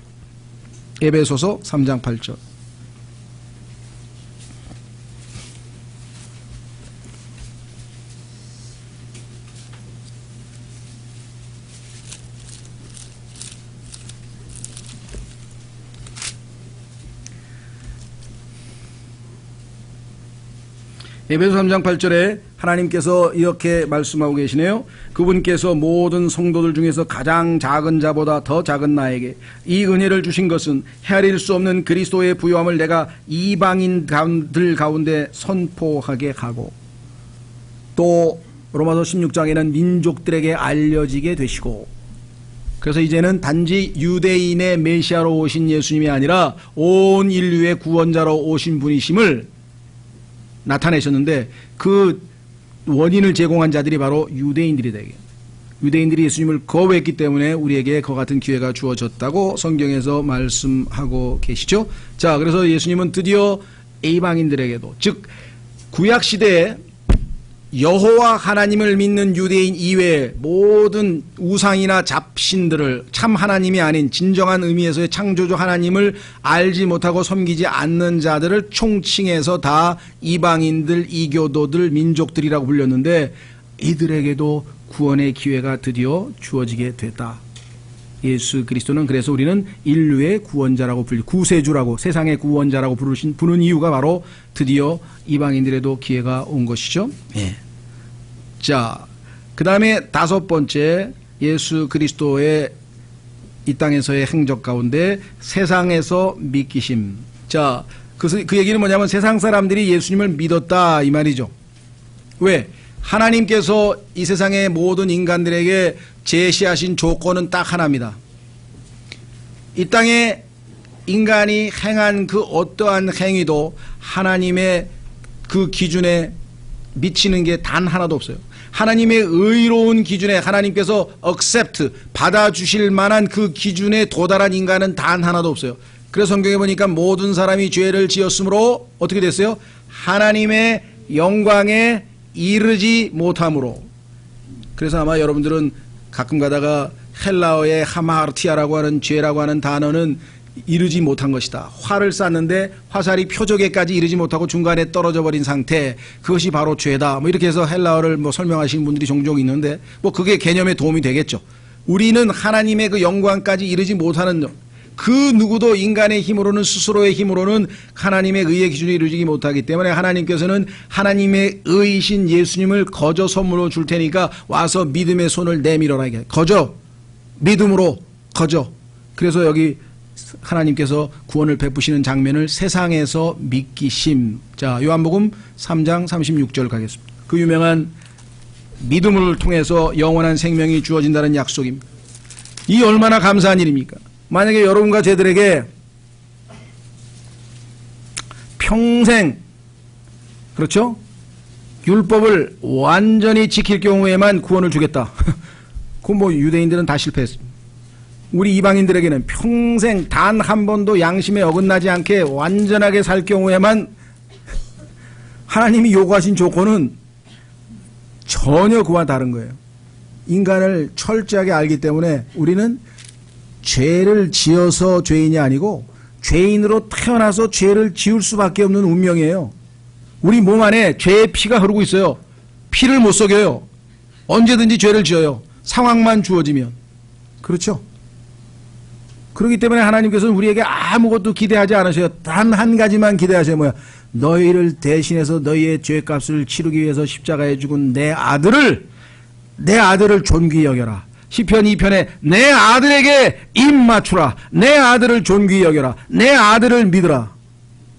에베소서 3장 8절. 에베소 3장 8절에 하나님께서 이렇게 말씀하고 계시네요. 그분께서 모든 성도들 중에서 가장 작은 자보다 더 작은 나에게 이 은혜를 주신 것은 헤아릴 수 없는 그리스도의 부요함을 내가 이방인들 가운데 선포하게 하고, 또 로마서 16장에는 민족들에게 알려지게 되시고, 그래서 이제는 단지 유대인의 메시아로 오신 예수님이 아니라 온 인류의 구원자로 오신 분이심을 나타내셨는데, 그 원인을 제공한 자들이 바로 유대인들이 되게, 유대인들이 예수님을 거부했기 때문에 우리에게 그와 같은 기회가 주어졌다고 성경에서 말씀하고 계시죠. 자, 그래서 예수님은 드디어 이방인들에게도, 즉 구약시대에 여호와 하나님을 믿는 유대인 이외의 모든 우상이나 잡신들을, 참 하나님이 아닌 진정한 의미에서의 창조주 하나님을 알지 못하고 섬기지 않는 자들을 총칭해서 다 이방인들, 이교도들, 민족들이라고 불렸는데, 이들에게도 구원의 기회가 드디어 주어지게 됐다. 예수 그리스도는, 그래서 우리는 인류의 구원자라고 구세주라고, 세상의 구원자라고 부르는 이유가 바로 드디어 이방인들에도 기회가 온 것이죠. 예. 자, 그 다음에 다섯 번째, 예수 그리스도의 이 땅에서의 행적 가운데 세상에서 믿기심. 자, 그 얘기는 뭐냐면 세상 사람들이 예수님을 믿었다 이 말이죠. 왜? 하나님께서 이 세상의 모든 인간들에게 제시하신 조건은 딱 하나입니다. 이 땅에 인간이 행한 그 어떠한 행위도 하나님의 그 기준에 미치는 게 단 하나도 없어요. 하나님의 의로운 기준에, 하나님께서 accept, 받아주실 만한 그 기준에 도달한 인간은 단 하나도 없어요. 그래서 성경에 보니까 모든 사람이 죄를 지었으므로 어떻게 됐어요? 하나님의 영광에 이르지 못함으로. 그래서 아마 여러분들은 가끔 가다가 헬라어의 하마르티아라고 하는 죄라고 하는 단어는 이르지 못한 것이다. 활을 쐈는데 화살이 표적에까지 이르지 못하고 중간에 떨어져 버린 상태, 그것이 바로 죄다. 뭐 이렇게 해서 헬라어를 설명하시는 분들이 종종 있는데, 그게 개념에 도움이 되겠죠. 우리는 하나님의 그 영광까지 이르지 못하는, 그 누구도 인간의 힘으로는, 스스로의 힘으로는 하나님의 의의 기준에 이르지 못하기 때문에 하나님께서는 하나님의 의이신 예수님을 거저 선물로 줄 테니까 와서 믿음의 손을 내밀어라. 이게 거저, 믿음으로 거저. 그래서 여기 하나님께서 구원을 베푸시는 장면을 세상에서 믿기심. 자, 요한복음 3장 36절 가겠습니다. 그 유명한 믿음을 통해서 영원한 생명이 주어진다는 약속입니다. 이 얼마나 감사한 일입니까? 만약에 여러분과 저들에게 평생, 그렇죠? 율법을 완전히 지킬 경우에만 구원을 주겠다. 그건 유대인들은 다 실패했습니다. 우리 이방인들에게는 평생 단 한 번도 양심에 어긋나지 않게 완전하게 살 경우에만, 하나님이 요구하신 조건은 전혀 그와 다른 거예요. 인간을 철저하게 알기 때문에 우리는 죄를 지어서 죄인이 아니고 죄인으로 태어나서 죄를 지을 수밖에 없는 운명이에요. 우리 몸 안에 죄의 피가 흐르고 있어요. 피를 못 속여요. 언제든지 죄를 지어요. 상황만 주어지면. 그렇죠? 그렇기 때문에 하나님께서는 우리에게 아무것도 기대하지 않으셔요. 단 한 가지만 기대하세요. 뭐야? 너희를 대신해서 너희의 죄값을 치르기 위해서 십자가에 죽은 내 아들을 존귀히 여겨라. 시편 2편에 내 아들에게 입 맞추라. 내 아들을 존귀히 여겨라. 내 아들을 믿으라.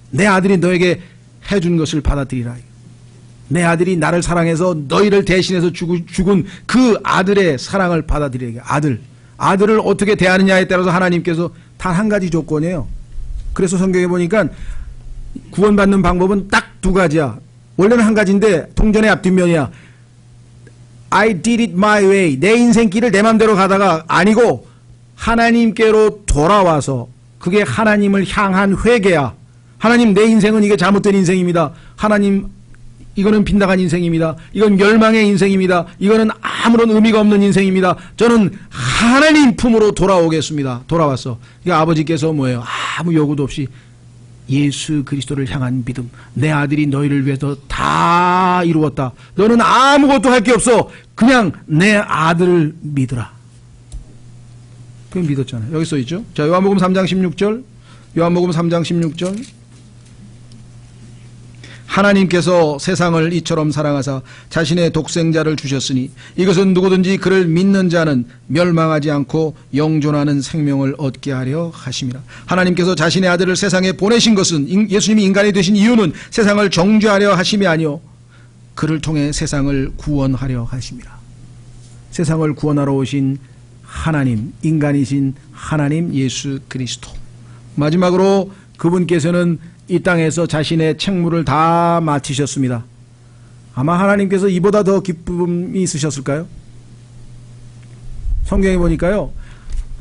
내 아들이 너에게 해준 것을 받아들이라. 내 아들이 나를 사랑해서 너희를 대신해서 죽은 그 아들의 사랑을 받아들이라. 아들을 어떻게 대하느냐에 따라서 하나님께서 단 한 가지 조건이에요. 그래서 성경에 보니까 구원받는 방법은 딱 두 가지야. 원래는 한 가지인데 동전의 앞뒷면이야. I did it my way. 내 인생길을 내 맘대로 가다가 아니고 하나님께로 돌아와서, 그게 하나님을 향한 회개야. 하나님, 내 인생은 이게 잘못된 인생입니다. 하나님, 이거는 빗나간 인생입니다. 이건 멸망의 인생입니다. 이거는 아무런 의미가 없는 인생입니다. 저는 하나님 품으로 돌아오겠습니다. 돌아왔어. 그러니까 아버지께서 뭐예요? 아무 요구도 없이 예수 그리스도를 향한 믿음. 내 아들이 너희를 위해서 다 이루었다. 너는 아무것도 할 게 없어. 그냥 내 아들을 믿으라. 그럼 믿었잖아요. 여기 써있죠. 자, 요한복음 3장 16절. 요한복음 3장 16절. 하나님께서 세상을 이처럼 사랑하사 자신의 독생자를 주셨으니 이것은 누구든지 그를 믿는 자는 멸망하지 않고 영존하는 생명을 얻게 하려 하심이라. 하나님께서 자신의 아들을 세상에 보내신 것은, 예수님이 인간이 되신 이유는 세상을 정죄하려 하심이 아니요 그를 통해 세상을 구원하려 하심이라. 세상을 구원하러 오신 하나님, 인간이신 하나님 예수 그리스도. 마지막으로 그분께서는 이 땅에서 자신의 책무를 다 마치셨습니다. 아마 하나님께서 이보다 더 기쁨이 있으셨을까요? 성경에 보니까요,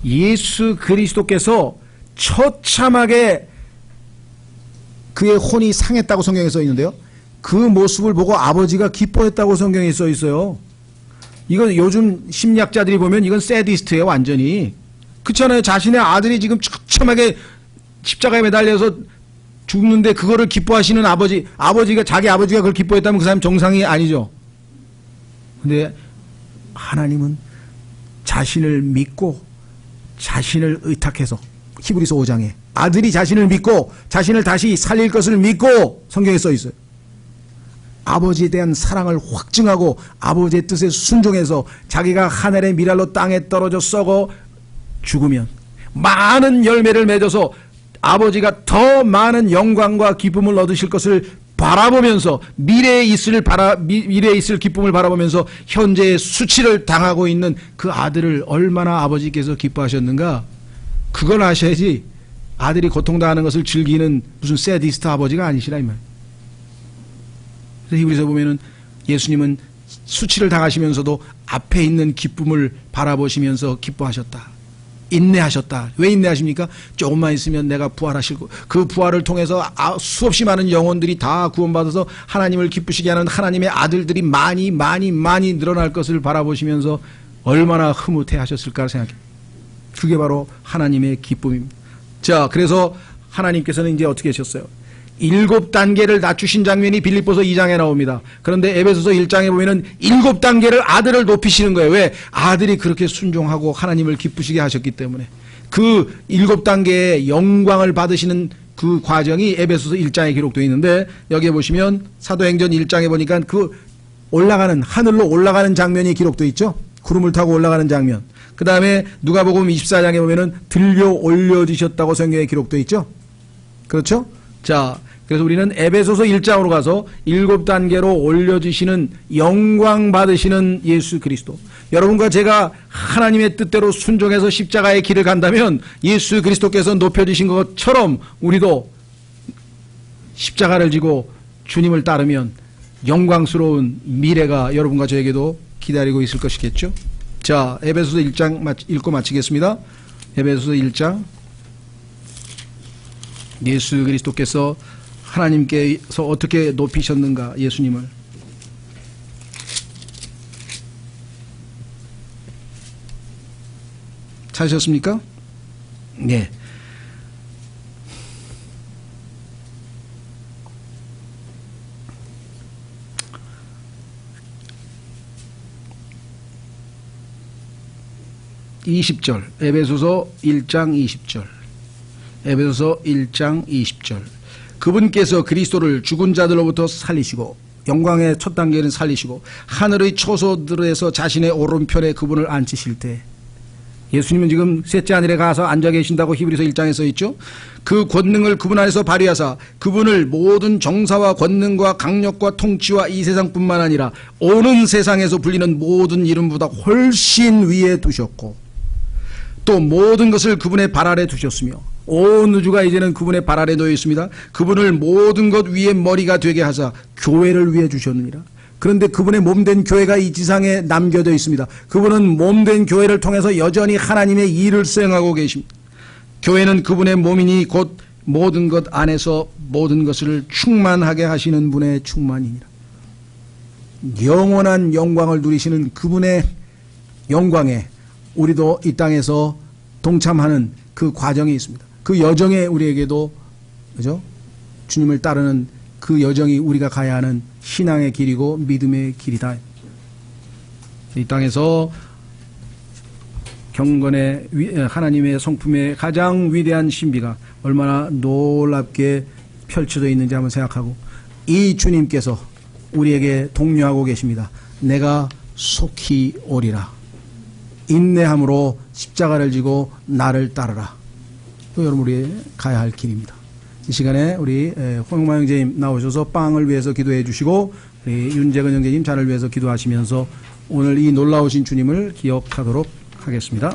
예수 그리스도께서 처참하게 그의 혼이 상했다고 성경에 써 있는데요, 그 모습을 보고 아버지가 기뻐했다고 성경에 써 있어요. 이건 요즘 심리학자들이 보면 이건 새디스트예요, 완전히. 그렇잖아요. 자신의 아들이 지금 처참하게 십자가에 매달려서 죽는데 그거를 기뻐하시는 아버지가, 자기 아버지가 그걸 기뻐했다면 그 사람 정상이 아니죠. 근데 하나님은 자신을 믿고 자신을 의탁해서, 히브리서 5장에 아들이 자신을 믿고 자신을 다시 살릴 것을 믿고 성경에 써 있어요. 아버지에 대한 사랑을 확증하고 아버지의 뜻에 순종해서 자기가 하늘의 미랄로 땅에 떨어져 썩어 죽으면 많은 열매를 맺어서 아버지가 더 많은 영광과 기쁨을 얻으실 것을 바라보면서 미래에 있을 기쁨을 바라보면서 현재의 수치를 당하고 있는 그 아들을 얼마나 아버지께서 기뻐하셨는가, 그걸 아셔야지 아들이 고통당하는 것을 즐기는 무슨 새디스트 아버지가 아니시라 이 말. 그래서 히브리서 보면은 예수님은 수치를 당하시면서도 앞에 있는 기쁨을 바라보시면서 기뻐하셨다. 인내하셨다. 왜 인내하십니까? 조금만 있으면 내가 부활하시고 그 부활을 통해서 수없이 많은 영혼들이 다 구원받아서 하나님을 기쁘시게 하는 하나님의 아들들이 많이 늘어날 것을 바라보시면서 얼마나 흐뭇해 하셨을까 생각해요. 그게 바로 하나님의 기쁨입니다. 자, 그래서 하나님께서는 이제 어떻게 하셨어요? 7단계를 낮추신 장면이 빌립보서 2장에 나옵니다. 그런데 에베소서 1장에 보면은 7단계를 아들을 높이시는 거예요. 왜? 아들이 그렇게 순종하고 하나님을 기쁘시게 하셨기 때문에. 그 7단계의 영광을 받으시는 그 과정이 에베소서 1장에 기록되어 있는데, 여기에 보시면 사도행전 1장에 보니까 그 하늘로 올라가는 장면이 기록되어 있죠. 구름을 타고 올라가는 장면. 그 다음에 누가복음 24장에 보면은 들려 올려지셨다고 성경에 기록되어 있죠. 그렇죠? 자, 그래서 우리는 에베소서 1장으로 가서 7단계로 올려지시는 영광 받으시는 예수 그리스도. 여러분과 제가 하나님의 뜻대로 순종해서 십자가의 길을 간다면 예수 그리스도께서 높여지신 것처럼 우리도 십자가를 지고 주님을 따르면 영광스러운 미래가 여러분과 저에게도 기다리고 있을 것이겠죠. 자, 에베소서 1장 읽고 마치겠습니다. 에베소서 1장. 예수 그리스도께서 하나님께서 어떻게 높이셨는가, 예수님을. 찾으셨습니까? 네. (20절) 에베소서 1장 20절. 에베소서 1장 20절. 그분께서 그리스도를 죽은 자들로부터 살리시고, 영광의 첫 단계는 살리시고, 하늘의 초소들에서 자신의 오른편에 그분을 앉히실 때, 예수님은 지금 셋째 하늘에 가서 앉아 계신다고 히브리서 1장에 써 있죠. 그 권능을 그분 안에서 발휘하사 그분을 모든 정사와 권능과 강력과 통치와 이 세상뿐만 아니라 오는 세상에서 불리는 모든 이름보다 훨씬 위에 두셨고, 또 모든 것을 그분의 발 아래 두셨으며, 온 우주가 이제는 그분의 발 아래 놓여 있습니다. 그분을 모든 것 위에 머리가 되게 하사 교회를 위해 주셨느니라. 그런데 그분의 몸된 교회가 이 지상에 남겨져 있습니다. 그분은 몸된 교회를 통해서 여전히 하나님의 일을 수행하고 계십니다. 교회는 그분의 몸이니 곧 모든 것 안에서 모든 것을 충만하게 하시는 분의 충만이니라. 영원한 영광을 누리시는 그분의 영광에 우리도 이 땅에서 동참하는 그 과정이 있습니다. 그 여정에 우리에게도, 그죠? 주님을 따르는 그 여정이 우리가 가야 하는 신앙의 길이고 믿음의 길이다. 이 땅에서 경건의 하나님의 성품의 가장 위대한 신비가 얼마나 놀랍게 펼쳐져 있는지 한번 생각하고, 이 주님께서 우리에게 독려하고 계십니다. 내가 속히 오리라. 인내함으로 십자가를 지고 나를 따르라. 또 여러분 우리 가야 할 길입니다. 이 시간에 우리 홍영마 형제님 나오셔서 빵을 위해서 기도해 주시고 우리 윤재근 형제님 자를 위해서 기도하시면서 오늘 이 놀라우신 주님을 기억하도록 하겠습니다.